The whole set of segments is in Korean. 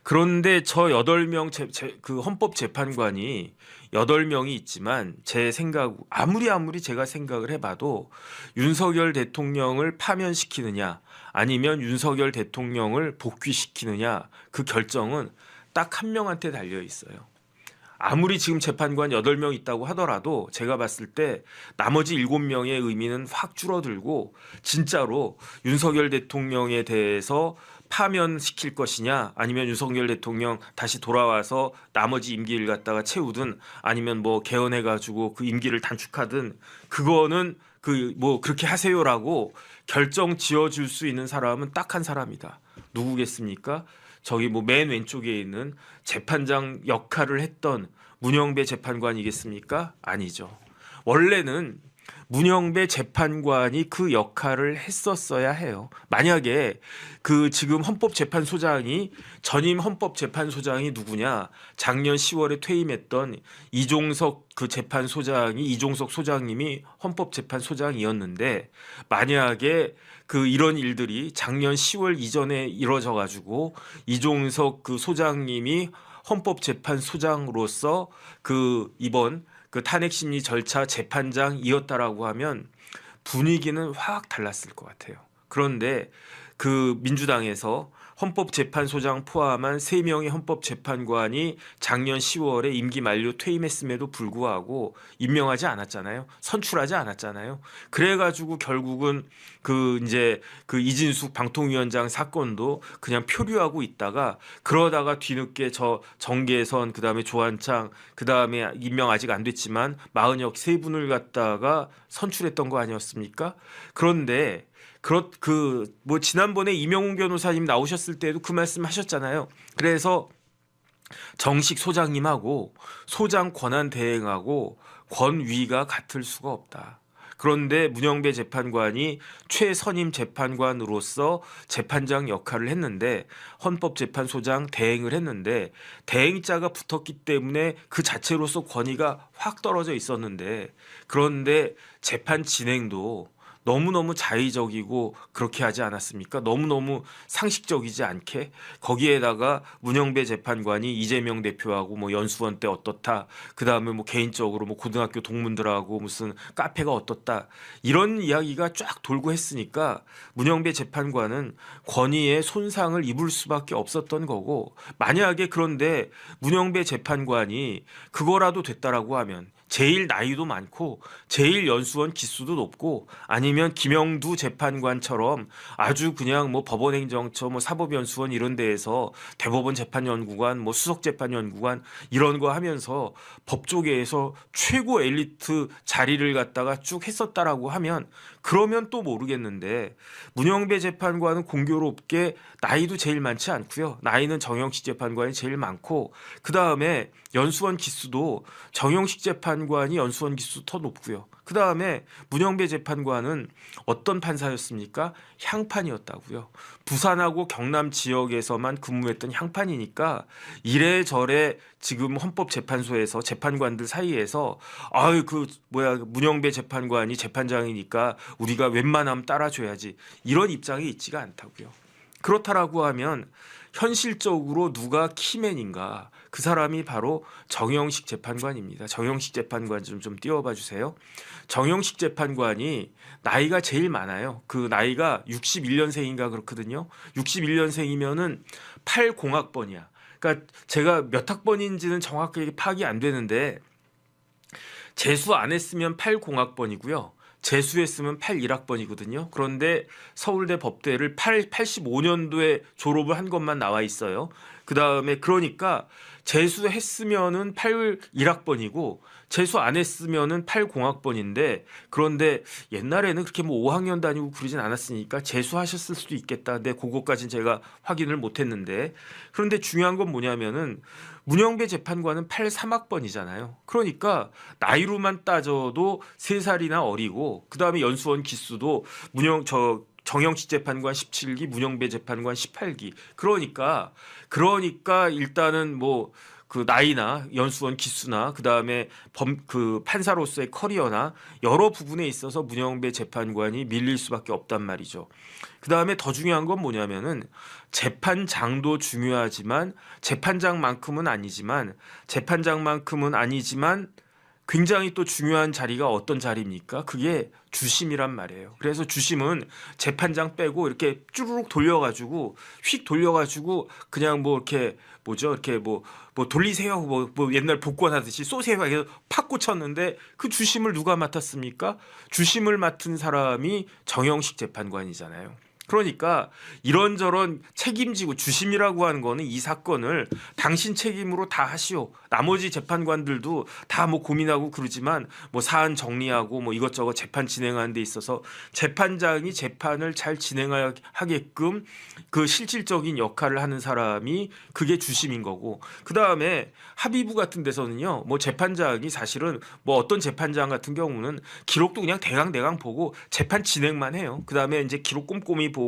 그런데 저 8명 그 헌법재판관이 8명이 있지만 제 생각 아무리 제가 생각을 해봐도 윤석열 대통령을 파면시키느냐 아니면 윤석열 대통령을 복귀시키느냐 그 결정은 딱 한 명한테 달려 있어요. 아무리 지금 재판관 8명 있다고 하더라도 제가 봤을 때 나머지 7명의 의미는 확 줄어들고 진짜로 윤석열 대통령에 대해서 파면시킬 것이냐 아니면 윤석열 대통령 다시 돌아와서 나머지 임기를 갖다가 채우든 아니면 뭐 개헌해 가지고 그 임기를 단축하든 그거는 그 뭐 그렇게 하세요라고 결정 지어줄 수 있는 사람은 딱 한 사람이다. 누구겠습니까? 저기 뭐 맨 왼쪽에 있는 재판장 역할을 했던 문영배 재판관이겠습니까? 아니죠. 원래는 문영배 재판관이 그 역할을 했었어야 해요. 만약에 그 지금 헌법재판소장이 전임 헌법재판소장이 누구냐? 작년 10월에 퇴임했던 이종석 그 재판소장이 이종석 소장님이 헌법재판소장이었는데 만약에 그 이런 일들이 작년 10월 이전에 이뤄져 가지고 이종석 그 소장님이 헌법재판소장으로서 그 이번 그 탄핵심리 절차 재판장이었다라고 하면 분위기는 확 달랐을 것 같아요. 그런데 그 민주당에서 헌법재판소장 포함한 3명의 헌법재판관이 작년 10월에 임기 만료 퇴임했음에도 불구하고 임명하지 않았잖아요. 선출하지 않았잖아요. 그래가지고 결국은 그 이제 그 이진숙 방통위원장 사건도 그냥 표류하고 있다가 그러다가 뒤늦게 저 정계선 그다음에 조한창 그다음에 임명 아직 안 됐지만 마은혁 3분을 갖다가 선출했던 거 아니었습니까? 그런데 뭐 지난번에 이명훈 변호사님 나오셨을 때도 그 말씀 하셨잖아요. 그래서 정식 소장님하고 소장 권한 대행하고 권위가 같을 수가 없다. 그런데 문영배 재판관이 최선임 재판관으로서 재판장 역할을 했는데 헌법재판소장 대행을 했는데 대행자가 붙었기 때문에 그 자체로서 권위가 확 떨어져 있었는데 그런데 재판 진행도 너무너무 자의적이고 그렇게 하지 않았습니까? 너무너무 상식적이지 않게 거기에다가 문영배 재판관이 이재명 대표하고 뭐 연수원 때 어떻다 그다음에 뭐 개인적으로 뭐 고등학교 동문들하고 무슨 카페가 어떻다 이런 이야기가 쫙 돌고 했으니까 문영배 재판관은 권위의 손상을 입을 수밖에 없었던 거고 만약에 그런데 문영배 재판관이 그거라도 됐다라고 하면 제일 나이도 많고 제일 연수원 기수도 높고 아니면 김영두 재판관처럼 아주 그냥 뭐 법원행정처 뭐 사법연수원 이런 데에서 대법원 재판연구관 뭐 수석재판연구관 이런 거 하면서 법조계에서 최고 엘리트 자리를 갖다가 쭉 했었다라고 하면 그러면 또 모르겠는데 문영배 재판관은 공교롭게 나이도 제일 많지 않고요. 나이는 정영식 재판관이 제일 많고 그다음에 연수원 기수도 정영식 재판관이 연수원 기수 더 높고요. 그다음에 문영배 재판관은 어떤 판사였습니까? 향판이었다고요. 부산하고 경남 지역에서만 근무했던 향판이니까 이래저래 지금 헌법재판소에서 재판관들 사이에서 아유 그 뭐야 문영배 재판관이 재판장이니까 우리가 웬만하면 따라줘야지 이런 입장이 있지가 않다고요. 그렇다라고 하면 현실적으로 누가 키맨인가? 그 사람이 바로 정영식 재판관입니다. 정영식 재판관 좀 띄워봐 주세요. 정영식 재판관이 나이가 제일 많아요. 그 나이가 61년생인가 그렇거든요. 61년생이면은 80학번이야. 그러니까 제가 몇 학번인지는 정확하게 파악이 안 되는데 재수 안 했으면 80학번이고요. 재수했으면 81학번이거든요. 그런데 서울대 법대를 85년도에 졸업을 한 것만 나와 있어요. 그 다음에 그러니까 재수했으면은 81학번이고 재수 안 했으면은 80학번인데 그런데 옛날에는 그렇게 뭐 5학년 다니고 그러진 않았으니까 재수하셨을 수도 있겠다. 근데 그것까지는 제가 확인을 못 했는데 그런데 중요한 건 뭐냐면은 문영배 재판관은 83학번이잖아요. 그러니까 나이로만 따져도 3살이나 어리고 그다음에 연수원 기수도 정영식 재판관 17기, 문영배 재판관 18기. 그러니까 일단은 뭐 그 나이나 연수원 기수나 그다음에 그 판사로서의 커리어나 여러 부분에 있어서 문영배 재판관이 밀릴 수밖에 없단 말이죠. 그다음에 더 중요한 건 뭐냐면은 재판장도 중요하지만 재판장만큼은 아니지만 굉장히 또 중요한 자리가 어떤 자리입니까? 그게 주심이란 말이에요. 그래서 주심은 재판장 빼고 이렇게 쭈루룩 돌려가지고 휙 돌려가지고 그냥 뭐 이렇게 뭐죠? 이렇게 뭐 돌리세요. 뭐 옛날 복권하듯이 쏘세요. 해서 팍 꽂혔는데 그 주심을 누가 맡았습니까? 주심을 맡은 사람이 정영식 재판관이잖아요. 그러니까 이런저런 책임지고 주심이라고 하는 거는 이 사건을 당신 책임으로 다 하시오. 나머지 재판관들도 다 뭐 고민하고 그러지만 뭐 사안 정리하고 뭐 이것저것 재판 진행하는 데 있어서 재판장이 재판을 잘 진행하게끔 그 실질적인 역할을 하는 사람이 그게 주심인 거고, 그다음에 합의부 같은 데서는요 뭐 재판장이 사실은 뭐 어떤 재판장 같은 경우는 기록도 그냥 대강 보고 재판 진행만 해요. 그다음에 이제 기록 꼼꼼히 보고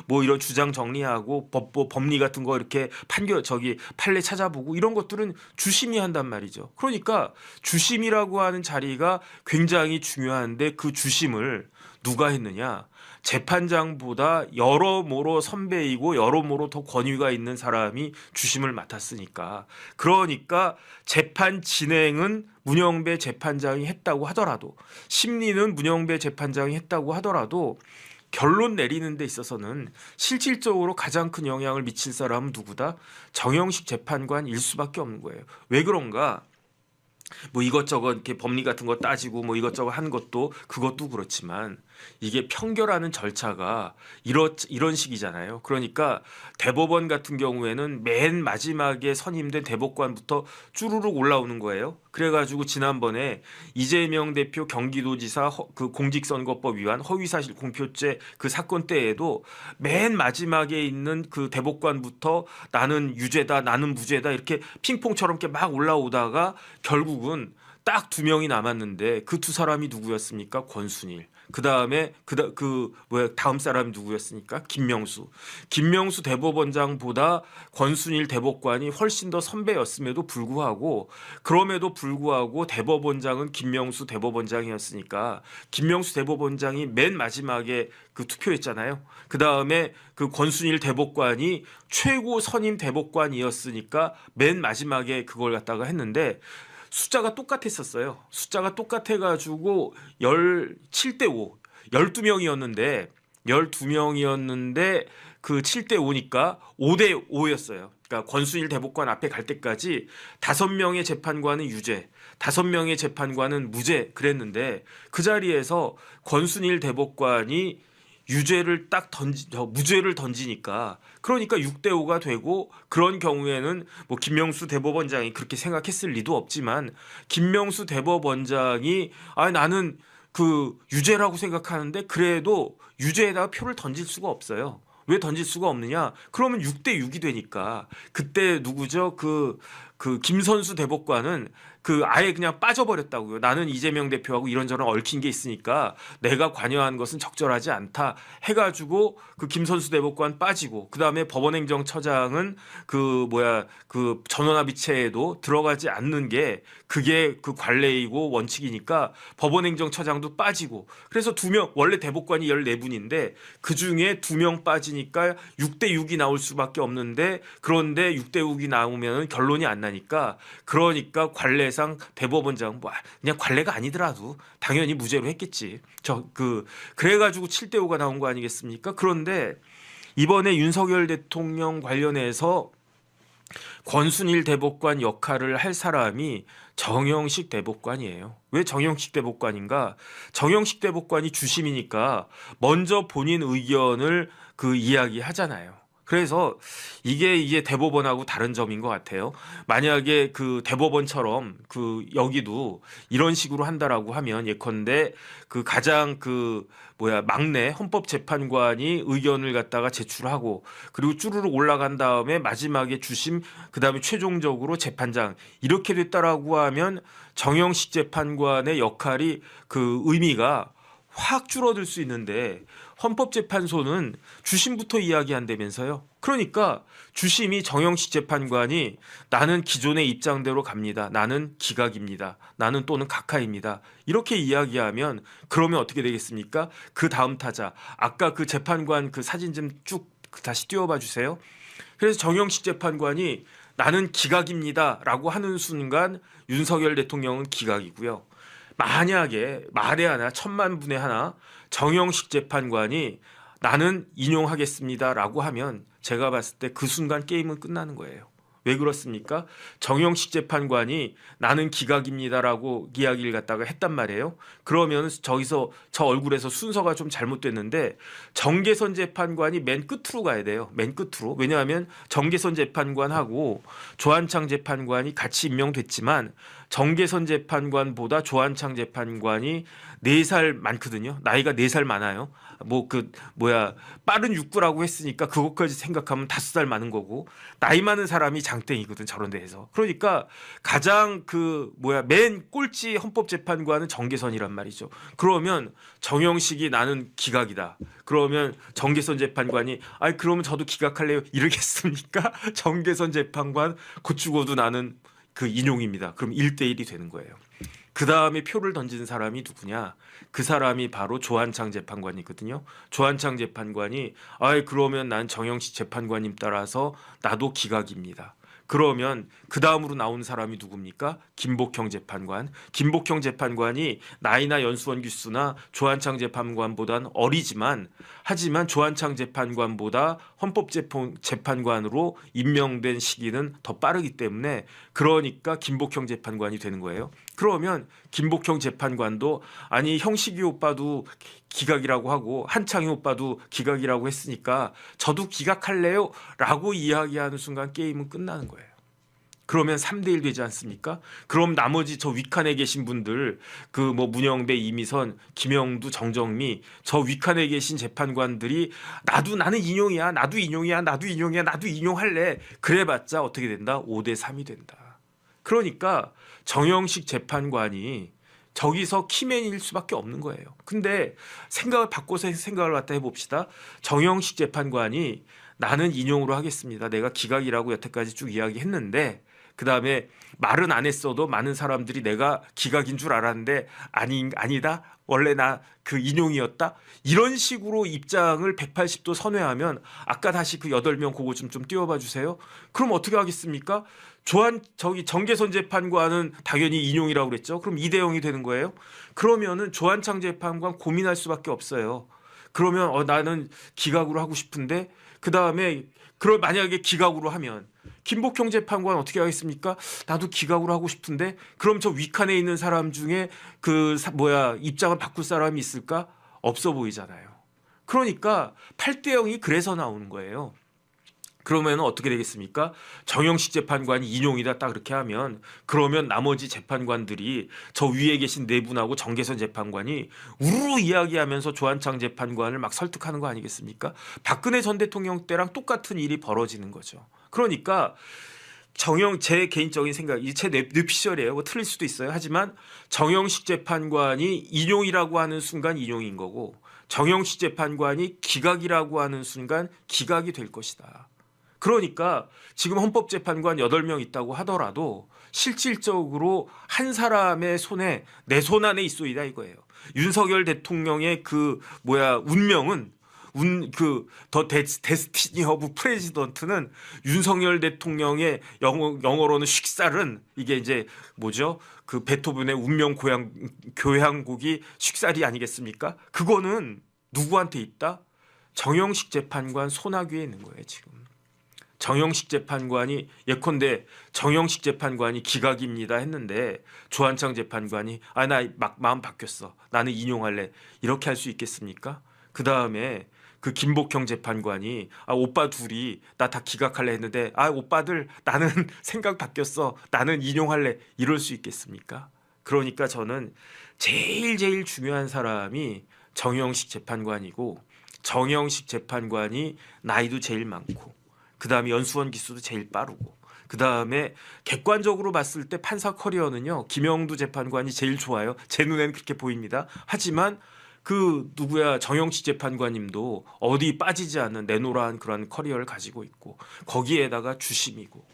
뭐 이런 주장 정리하고 법리 같은 거 이렇게 판례 찾아보고 이런 것들은 주심이 한단 말이죠. 그러니까 주심이라고 하는 자리가 굉장히 중요한데 그 주심을 누가 했느냐? 재판장보다 여러모로 선배이고 여러모로 더 권위가 있는 사람이 주심을 맡았으니까, 그러니까 재판 진행은 문영배 재판장이 했다고 하더라도, 심리는 문영배 재판장이 했다고 하더라도 결론 내리는 데 있어서는 실질적으로 가장 큰 영향을 미칠 사람은 누구다? 정영식 재판관일 수밖에 없는 거예요. 왜 그런가? 뭐 이것저것 이렇게 법리 같은 거 따지고 뭐 이것저것 한 것도 그것도 그렇지만 이게 평결하는 절차가 이런 식이잖아요. 그러니까 대법원 같은 경우에는 맨 마지막에 선임된 대법관부터 쭈루룩 올라오는 거예요. 그래가지고 지난번에 이재명 대표 경기도지사 그 공직선거법 위반 허위사실 공표죄 그 사건 때에도 맨 마지막에 있는 그 대법관부터 나는 유죄다, 나는 무죄다 이렇게 핑퐁처럼 이렇게 막 올라오다가 결국은 딱 2명이 남았는데 그 2사람이 누구였습니까? 권순일. 그다음에 다음 사람이 누구였습니까? 김명수 대법원장보다 권순일 대법관이 훨씬 더 선배였음에도 불구하고, 그럼에도 불구하고 대법원장은 김명수 대법원장이었으니까 김명수 대법원장이 맨 마지막에 그 투표했잖아요. 그다음에 그 권순일 대법관이 최고 선임 대법관이었으니까 맨 마지막에 그걸 갖다가 했는데 숫자가 똑같았었어요. 숫자가 똑같아가지고 17대5, 12명이었는데 그 7대5니까 5대5였어요. 그러니까 권순일 대법관 앞에 갈 때까지 5명의 재판관은 유죄, 5명의 재판관은 무죄 그랬는데 그 자리에서 권순일 대법관이 무죄를 던지니까, 그러니까 6대5가 되고, 그런 경우에는 뭐 김명수 대법원장이 그렇게 생각했을 리도 없지만 김명수 대법원장이 나는 그 유죄라고 생각하는데 그래도 유죄에다가 표를 던질 수가 없어요. 왜 던질 수가 없느냐? 그러면 6대6이 되니까 그때 누구죠? 그 김선수 대법관은 아예 그냥 빠져버렸다고요. 나는 이재명 대표하고 이런저런 얽힌 게 있으니까 내가 관여한 것은 적절하지 않다 해가지고 그 김선수 대법관 빠지고, 그 다음에 법원행정처장은 그 전원합의체에도 들어가지 않는 게 그게 그 관례이고 원칙이니까 법원행정처장도 빠지고, 그래서 2명, 원래 대법관이 14분인데 그 중에 2명 빠지니까 6대6이 나올 수밖에 없는데, 그런데 6대6이 나오면 결론이 안 나니까, 그러니까 관례상 대법원장 그냥 관례가 아니더라도 당연히 무죄로 했겠지. 그래가지고 7대5가 나온 거 아니겠습니까? 그런데 이번에 윤석열 대통령 관련해서 권순일 대법관 역할을 할 사람이 정영식 대법관이에요. 왜 정영식 대법관인가? 정영식 대법관이 주심이니까 먼저 본인 의견을 이야기하잖아요. 그래서 이게 대법원하고 다른 점인 것 같아요. 만약에 그 대법원처럼 여기도 이런 식으로 한다라고 하면, 예컨대 가장 막내 헌법재판관이 의견을 갖다가 제출하고, 그리고 쭈루룩 올라간 다음에 마지막에 주심, 그다음에 최종적으로 재판장, 이렇게 됐다라고 하면 정영식 재판관의 역할이 의미가 확 줄어들 수 있는데, 헌법재판소는 주심부터 이야기한다면서요. 그러니까 주심이 정영식 재판관이 나는 기존의 입장대로 갑니다. 나는 기각입니다. 나는 또는 각하입니다. 이렇게 이야기하면 그러면 어떻게 되겠습니까? 그 다음 타자 아까 그 재판관 그 사진 좀 쭉 다시 띄워봐 주세요. 그래서 정영식 재판관이 나는 기각입니다라고 하는 순간 윤석열 대통령은 기각이고요. 만약에 말에 하나 천만 분의 하나 정영식 재판관이 나는 인용하겠습니다라고 하면 제가 봤을 때 그 순간 게임은 끝나는 거예요. 왜 그렇습니까? 정영식 재판관이 나는 기각입니다라고 이야기를 갖다가 했단 말이에요. 그러면 저기서 저 얼굴에서 순서가 좀 잘못됐는데 정계선 재판관이 맨 끝으로 가야 돼요. 맨 끝으로. 왜냐하면 정계선 재판관하고 조한창 재판관이 같이 임명됐지만 정계선 재판관보다 조한창 재판관이 4살 많거든요. 나이가 4살 많아요. 빠른 육구라고 했으니까 그것까지 생각하면 5살 많은 거고 나이 많은 사람이 장땡이거든 저런 데에서. 그러니까 가장 맨 꼴찌 헌법재판관은 정계선이란 말이죠. 그러면 정영식이 나는 기각이다. 그러면 정계선 재판관이 그러면 저도 기각할래요. 이러겠습니까? 정계선 재판관 곧 죽어도 나는 그 인용입니다. 그럼 1대1이 되는 거예요. 그 다음에 표를 던지는 사람이 누구냐? 그 사람이 바로 조한창 재판관이거든요. 조한창 재판관이 그러면 난 정영식 재판관님 따라서 나도 기각입니다. 그러면 그 다음으로 나온 사람이 누굽니까? 김복형 재판관. 김복형 재판관이 나이나 연수원 기수나 조한창 재판관보다는 어리지만 하지만 조한창 재판관보다 헌법재판관으로 임명된 시기는 더 빠르기 때문에 그러니까 김복형 재판관이 되는 거예요. 그러면 김복형 재판관도 형식이 오빠도 기각이라고 하고 한창희 오빠도 기각이라고 했으니까 저도 기각할래요 라고 이야기하는 순간 게임은 끝나는 거예요. 그러면 3대1 되지 않습니까? 그럼 나머지 저 윗칸에 계신 분들 문영배, 이미선, 김영두, 정정미 저 윗칸에 계신 재판관들이 나는 인용이야. 나도 인용이야. 나도 인용이야. 나도 인용할래. 그래봤자 어떻게 된다? 5대3이 된다. 그러니까 정영식 재판관이 저기서 키맨일 수밖에 없는 거예요. 근데 생각을 바꿔서 생각을 갖다 해봅시다. 정영식 재판관이 나는 인용으로 하겠습니다. 내가 기각이라고 여태까지 쭉 이야기했는데 그다음에 말은 안 했어도 많은 사람들이 내가 기각인 줄 알았는데 아니다. 원래 나 그 인용이었다. 이런 식으로 입장을 180도 선회하면 아까 다시 그 8명 그거 좀 띄워봐 주세요. 그럼 어떻게 하겠습니까? 정계선 재판관은 당연히 인용이라고 그랬죠. 그럼 2대0이 되는 거예요. 그러면은 조한창 재판관 고민할 수밖에 없어요. 그러면 나는 기각으로 하고 싶은데 그다음에 만약에 기각으로 하면 김복형 재판관 어떻게 하겠습니까? 나도 기각으로 하고 싶은데 그럼 저 윗칸에 있는 사람 중에 입장을 바꿀 사람이 있을까? 없어 보이잖아요. 그러니까 8대0이 그래서 나오는 거예요. 그러면 어떻게 되겠습니까? 정영식 재판관이 인용이다 딱 그렇게 하면 그러면 나머지 재판관들이 저 위에 계신 네 분하고 정계선 재판관이 우르르 이야기하면서 조한창 재판관을 막 설득하는 거 아니겠습니까? 박근혜 전 대통령 때랑 똑같은 일이 벌어지는 거죠. 그러니까 제 개인적인 생각, 제 뇌피셜이에요. 틀릴 수도 있어요. 하지만 정영식 재판관이 인용이라고 하는 순간 인용인 거고 정영식 재판관이 기각이라고 하는 순간 기각이 될 것이다. 그러니까 지금 헌법재판관 8명 있다고 하더라도 실질적으로 한 사람의 손에 내 손 안에 있소이다 이거예요. 윤석열 대통령의 운명은 더 데스티니 오브 프레지던트는 윤석열 대통령의 영어로는 식살은 이게 이제 그 베토벤의 운명 교향곡이 식살이 아니겠습니까? 그거는 누구한테 있다? 정영식 재판관 손아귀에 있는 거예요, 지금. 정영식 재판관이 예컨대 정영식 재판관이 기각입니다 했는데 조한창 재판관이 나 마음 바뀌었어. 나는 인용할래. 이렇게 할 수 있겠습니까? 그다음에 그 김복형 재판관이 오빠 둘이 나 다 기각할래 했는데 오빠들 나는 생각 바뀌었어. 나는 인용할래. 이럴 수 있겠습니까? 그러니까 저는 제일 중요한 사람이 정영식 재판관이고 정영식 재판관이 나이도 제일 많고 그다음에 연수원 기수도 제일 빠르고 그다음에 객관적으로 봤을 때 판사 커리어는요 김영두 재판관이 제일 좋아요. 제 눈에는 그렇게 보입니다. 하지만 그 누구야 정영식 재판관님도 어디 빠지지 않는 내노라한 그런 커리어를 가지고 있고 거기에다가 주심이고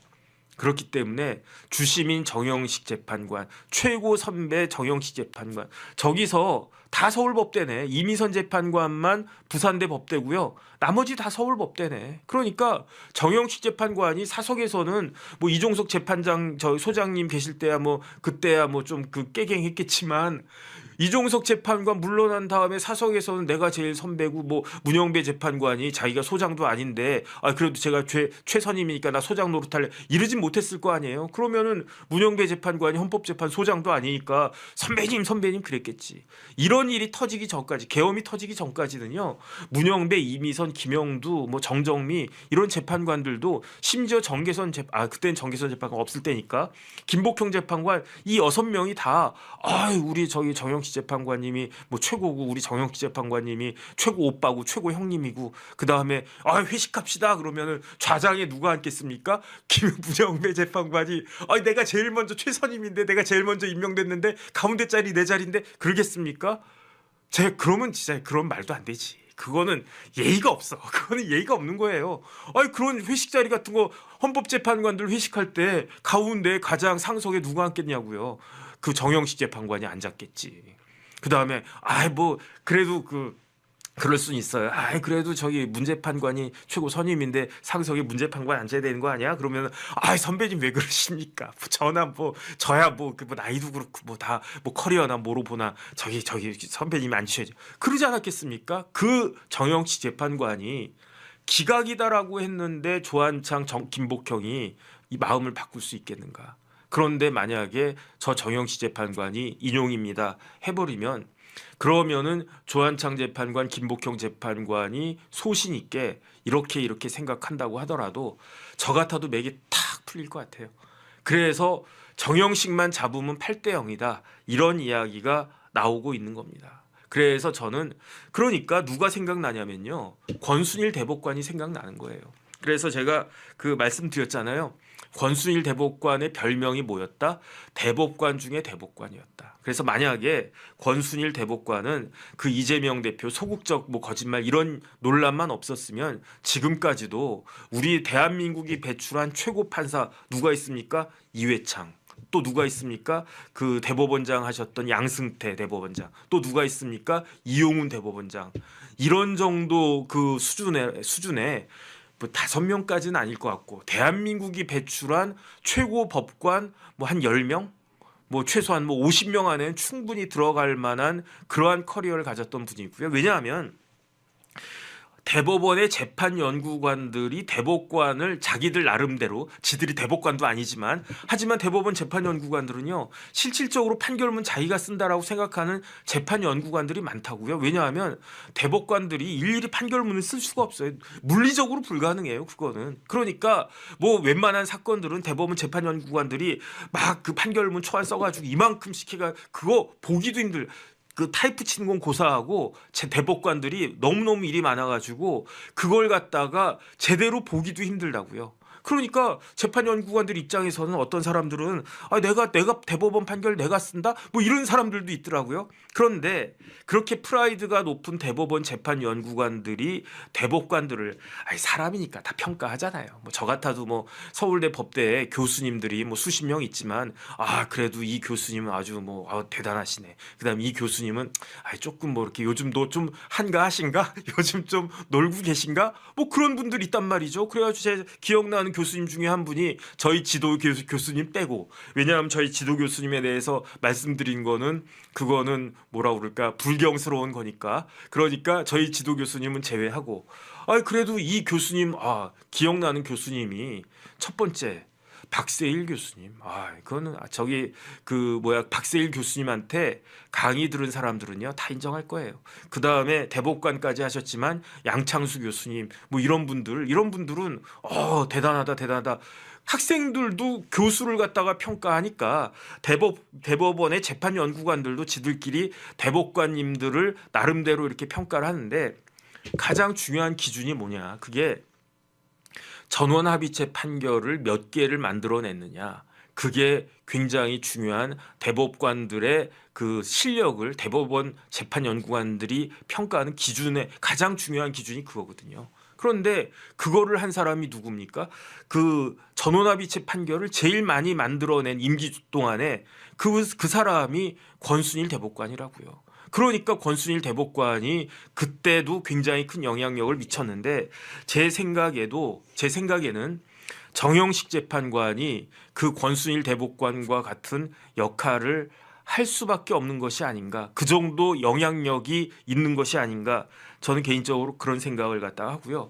그렇기 때문에 주심인 정영식 재판관, 최고 선배 정영식 재판관 저기서 다 서울법대네. 이미선 재판관만 부산대 법대고요. 나머지 다 서울법대네. 그러니까 정영식 재판관이 사석에서는 뭐 이종석 재판장 저 소장님 계실 때야 뭐 그때야 뭐 좀 그 깨갱했겠지만 이종석 재판관 물러난 다음에 사석에서는 내가 제일 선배고 뭐 문영배 재판관이 자기가 소장도 아닌데 아 그래도 제가 최선임이니까 나 소장 노릇할래 이러진 못했을 거 아니에요. 그러면은 문영배 재판관이 헌법재판 소장도 아니니까 선배님 그랬겠지. 이런 일이 터지기 전까지 계엄이 터지기 전까지는요. 문영배, 이미선, 김영두, 뭐 정정미 이런 재판관들도 심지어 그때는 정계선 재판관 없을 때니까 김복형 재판관 이 6명이 다 우리 저기 정영식 재판관님이 뭐 최고고 우리 정영식 재판관님이 최고 오빠고 최고 형님이고 그 다음에 회식합시다 그러면은 좌장에 누가 앉겠습니까? 김문영배 재판관이 내가 제일 먼저 최선임인데 내가 제일 먼저 임명됐는데 가운데 자리 내 자리인데 그러겠습니까? 그러면 진짜 그런 말도 안 되지. 그거는 예의가 없어. 그거는 예의가 없는 거예요. 그런 회식 자리 같은 거 헌법재판관들 회식할 때 가운데 가장 상석에 누가 앉겠냐고요. 그 정영식 재판관이 앉았겠지. 그 다음에 뭐 그래도 그럴 수는 있어요. 그래도 저기 문재판관이 최고 선임인데 상석에 문재판관 앉아야 되는 거 아니야? 그러면 선배님 왜 그러십니까? 저야 뭐 나이도 그렇고 뭐 다 뭐 커리어나 뭐로 보나 저기 선배님이 앉으셔야죠. 그러지 않았겠습니까? 그 정영식 재판관이 기각이다라고 했는데 조한창 김복형이 이 마음을 바꿀 수 있겠는가? 그런데 만약에 저 정영식 재판관이 인용입니다 해버리면 그러면은 조한창 재판관, 김복형 재판관이 소신 있게 이렇게 생각한다고 하더라도 저 같아도 맥이 탁 풀릴 것 같아요. 그래서 정영식만 잡으면 8대 0이다. 이런 이야기가 나오고 있는 겁니다. 그래서 저는 그러니까 누가 생각나냐면요. 권순일 대법관이 생각나는 거예요. 그래서 제가 말씀드렸잖아요. 권순일 대법관의 별명이 뭐였다? 대법관 중에 대법관이었다. 그래서 만약에 권순일 대법관은 그 이재명 대표 소극적 뭐 거짓말 이런 논란만 없었으면 지금까지도 우리 대한민국이 배출한 최고 판사 누가 있습니까? 이회창. 또 누가 있습니까? 그 대법원장 하셨던 양승태 대법원장. 또 누가 있습니까? 이용훈 대법원장. 이런 정도 그 수준에 뭐 5명까지는 아닐 것 같고 대한민국이 배출한 최고 법관 뭐 한 10명? 뭐 최소한 뭐 50명 안에는 충분히 들어갈 만한 그러한 커리어를 가졌던 분이고요. 왜냐하면 대법원의 재판 연구관들이 대법관을 자기들 나름대로 지들이 대법관도 아니지만 하지만 대법원 재판 연구관들은요 실질적으로 판결문 자기가 쓴다라고 생각하는 재판 연구관들이 많다고요. 왜냐하면 대법관들이 일일이 판결문을 쓸 수가 없어요. 물리적으로 불가능해요. 그거는. 그러니까 뭐 웬만한 사건들은 대법원 재판 연구관들이 막 그 판결문 초안 써가지고 이만큼씩 해가 그거 보기도 힘들. 그 타이프 치는 건 고사하고 제 대법관들이 너무너무 일이 많아가지고 그걸 갖다가 제대로 보기도 힘들다고요. 그러니까 재판 연구관들 입장에서는 어떤 사람들은 내가 대법원 판결 내가 쓴다 뭐 이런 사람들도 있더라고요. 그런데 그렇게 프라이드가 높은 대법원 재판 연구관들이 대법관들을 사람이니까 다 평가하잖아요. 뭐 저 같아도 뭐 서울대 법대 교수님들이 뭐 수십 명 있지만 그래도 이 교수님은 아주 뭐 대단하시네. 그다음에 이 교수님은 조금 뭐 이렇게 요즘도 좀 한가하신가? 요즘 좀 놀고 계신가? 뭐 그런 분들 있단 말이죠. 그래가지고 제가 기억나는 교수님 중에 한 분이 저희 지도 교수님 빼고 왜냐하면 저희 지도 교수님에 대해서 말씀드린 거는 그거는 뭐라 그럴까 불경스러운 거니까 그러니까 저희 지도 교수님은 제외하고 그래도 이 교수님 기억나는 교수님이 첫 번째 박세일 교수님. 그거는 저기 박세일 교수님한테 강의 들은 사람들은요 다 인정할 거예요. 그 다음에 대법관까지 하셨지만 양창수 교수님 뭐 이런 분들은 대단하다. 학생들도 교수를 갖다가 평가하니까 대법원의 재판 연구관들도 지들끼리 대법관님들을 나름대로 이렇게 평가를 하는데 가장 중요한 기준이 뭐냐? 그게 전원합의체 판결을 몇 개를 만들어냈느냐. 그게 굉장히 중요한 대법관들의 그 실력을 대법원 재판연구관들이 평가하는 기준의 가장 중요한 기준이 그거거든요. 그런데 그거를 한 사람이 누굽니까? 그 전원합의체 판결을 제일 많이 만들어낸 임기 동안에 그 사람이 권순일 대법관이라고요. 그러니까 권순일 대법관이 그때도 굉장히 큰 영향력을 미쳤는데 제 생각에는 정영식 재판관이 그 권순일 대법관과 같은 역할을 할 수밖에 없는 것이 아닌가. 그 정도 영향력이 있는 것이 아닌가. 저는 개인적으로 그런 생각을 갖다 하고요.